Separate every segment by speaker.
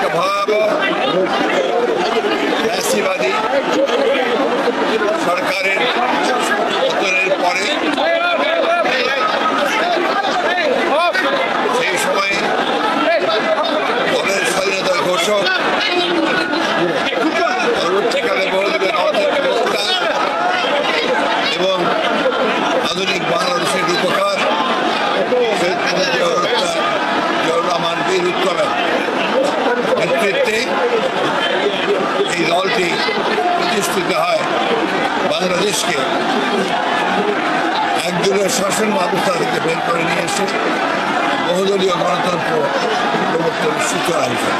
Speaker 1: একটা ভয়াবহ ফ্যাসিবাদী সরকারের পতনের পরে সেই সময় দলের স্বাধীনতার ঘোষক পরবর্তীকালে বহুদিনের অর্থের ব্যবস্থা এবং আধুনিক বাংলাদেশের রূপকার জিয়াউর রহমান বীর উত্তমের নেতৃত্বে এই দলটি প্রতিষ্ঠিত হয় বাংলাদেশকে একদলীয় শাসন ব্যবস্থা থেকে বের করে নিয়ে এসে বহুদলীয় গণতন্ত্র প্রবর্তনের সূচনা হিসেবে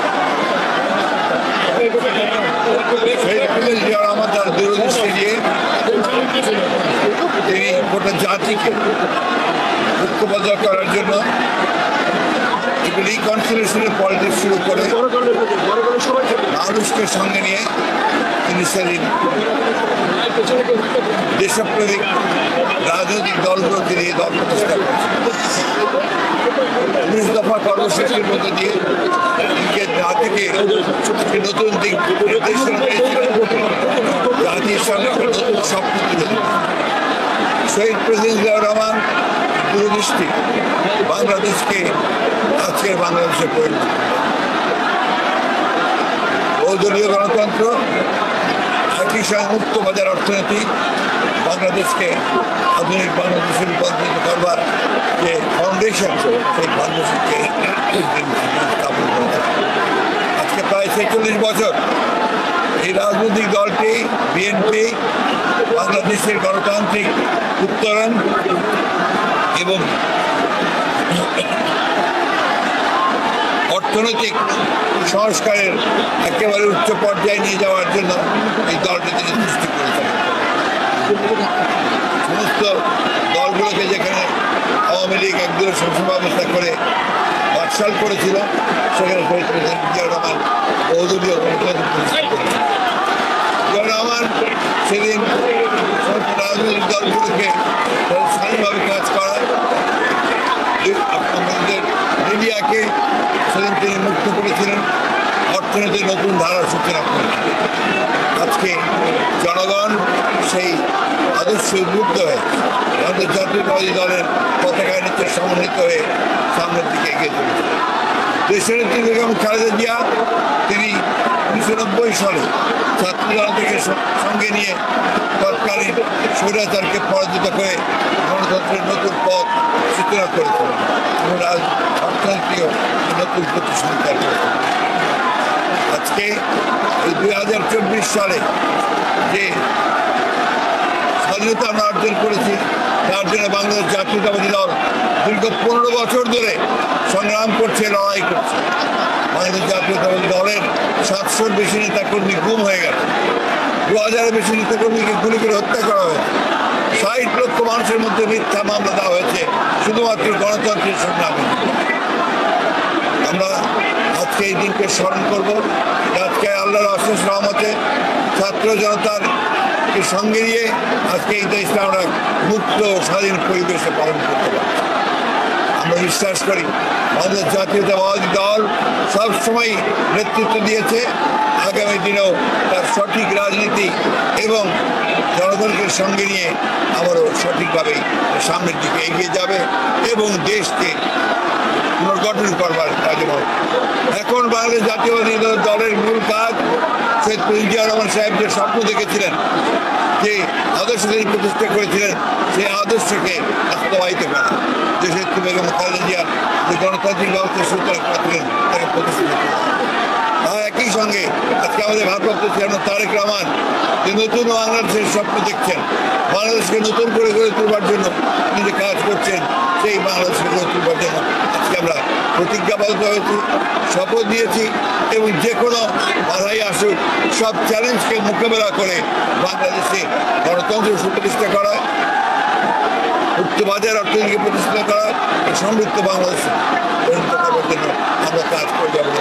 Speaker 1: জিয়াউর রহমান তার দূরদৃষ্টি দিয়ে তিনি গোটা জাতিকে ঐক্যবদ্ধ করার জন্য রিকনসিলিয়েশনের পলিটিক্স শুরু করে মানুষকে সঙ্গে নিয়ে তিনি সেদিন দেশপ্রেমিক রাজনৈতিক দলগুলোকে নিয়ে দল প্রতিষ্ঠা করেছেন। 19 দফা কর্মসূচির মধ্যে দিয়ে জাতিকে নতুন দিক নির্দেশনা দিয়েছিলেন, জাতির সামনে একটা নতুন স্বপ্ন তুলে দিলেন। শহীদ প্রেসিডেন্ট জিয়াউর রহমান দূরদৃষ্টি বাংলাদেশকে আজকের বাংলাদেশে পরিণত বহুদলীয় গণতন্ত্র, একই সঙ্গে মুক্ত বাজার অর্থনীতি বাংলাদেশকে আধুনিক বাংলাদেশে রূপান্তরিত করবার যে ফাউন্ডেশন সেই ফাউন্ডেশনকে স্থাপন করা। আজকে প্রায় 46 বছর এই রাজনৈতিক দলটি বিএনপি বাংলাদেশের গণতান্ত্রিক উত্তরণ এবং অর্থনৈতিক সংস্কারের একেবারে উচ্চ পর্যায়ে নিয়ে যাওয়ার জন্য এই দলটি তিনি সৃষ্টি করেছেন। সমস্ত দলগুলোকে যেখানে আওয়ামী লীগ একদলীয় শাসন ব্যবস্থা করে বাকশাল করেছিল, সেখানে শহীদ প্রেসিডেন্ট জিয়াউর রহমান বহুদলীয় গণতন্ত্র প্রতিষ্ঠা করেছেন। জিয়াউর রহমান সেদিন রাজনৈতিক দলগুলোকে স্থায়ীভাবে কাজ করা, আমাদের মিডিয়াকে সেদিন তিনি মুক্ত করেছিলেন, অর্থনীতির নতুন ধারার সূচনা করেছিলেন। আজকে জনগণ সেই আদর্শে উদ্বুদ্ধ হয়ে আমাদের জাতীয়তাবাদী দলের পতাকা নিচে সমন্বিত হয়ে সামনের দিকে এগিয়ে চলেছে। দেশনেত্রী বেগম খালেদা জিয়া তিনি 1990 সালে ছাত্রদল থেকে সঙ্গে নিয়ে তৎকালীন স্বৈরাচারকে পরাজিত করে গণতন্ত্রের নতুন পথ সূচনা করেছিলেন এবং অর্থনীতিও নতুন প্রতিসংখ্যান করেছিলেন। আজকে এই 2024 সালে যে স্বাধীনতা আমরা অর্জন করেছি, তার জন্য বাংলাদেশ জাতীয়তাবাদী দল দীর্ঘ 15 বছর ধরে সংগ্রাম করছে, লড়াই করছে। বাংলাদেশ জাতীয়তাবাদী দলের 700-র বেশি নেতাকর্মী গুম হয়ে গেল, 2000-এর বেশি নেতাকর্মীকে গুলি করে হত্যা করা হয়েছে, 60 লক্ষ মানুষের মধ্যে মিথ্যা মামলা দেওয়া হয়েছে শুধুমাত্র গণতন্ত্রের সংগ্রামে। আমরা আজকে এই দিনকে স্মরণ করব। আজকে আল্লাহর অশেষ রহমতে ছাত্র জনতার সঙ্গে নিয়ে আজকে এই দেশটা আমরা মুক্ত স্বাধীন পরিবেশে পালন করতে পারছি। আমরা বিশ্বাস করি আমাদের জাতীয়তাবাদী দল সবসময় নেতৃত্ব দিয়েছে, আগামী দিনেও তার সঠিক রাজনীতি এবং জনগণকে সঙ্গে নিয়ে আবারও সঠিকভাবেই সামনের দিকে এগিয়ে যাবে এবং দেশকে পুনর্গঠন করবার কাজে হবে। এখন বাংলাদেশ জাতীয়তাবাদী দলের মূল কাজ শহীদ প্রেসিডেন্ট জিয়াউর রহমান সাহেব যে স্বপ্ন দেখেছিলেন, যে আদর্শ তিনি প্রতিষ্ঠা করেছিলেন, সেই আদর্শকে বাস্তবায়িত করা। দেশের বেগম খালেদা জিয়ার যে গণতান্ত্রিক ব্যবস্থা সূচনা করেছিলেন তাকে প্রতিষ্ঠিত করা। একই সঙ্গে আজকে আমাদের ভারপ্রাপ্ত চেয়ারম্যান তারেক রহমান যে নতুন বাংলাদেশের স্বপ্ন দেখছেন, বাংলাদেশকে নতুন করে গড়ে তোলবার জন্য তিনি যে কাজ করছেন, সেই বাংলাদেশকে গড়ে তোলবার জন্য আজকে আমরা প্রতিজ্ঞাবদ্ধ হয়েছি, শপথ দিয়েছি এবং যে কোনো বাধাই আসুক সব চ্যালেঞ্জকে মোকাবেলা করে বাংলাদেশে গণতন্ত্র সুপ্রতিষ্ঠা করা, মুক্ত বাজার অর্থনীতিকে প্রতিষ্ঠা করা, সমৃদ্ধ বাংলাদেশে পরিণত করার জন্য আমরা কাজ করে যাবো।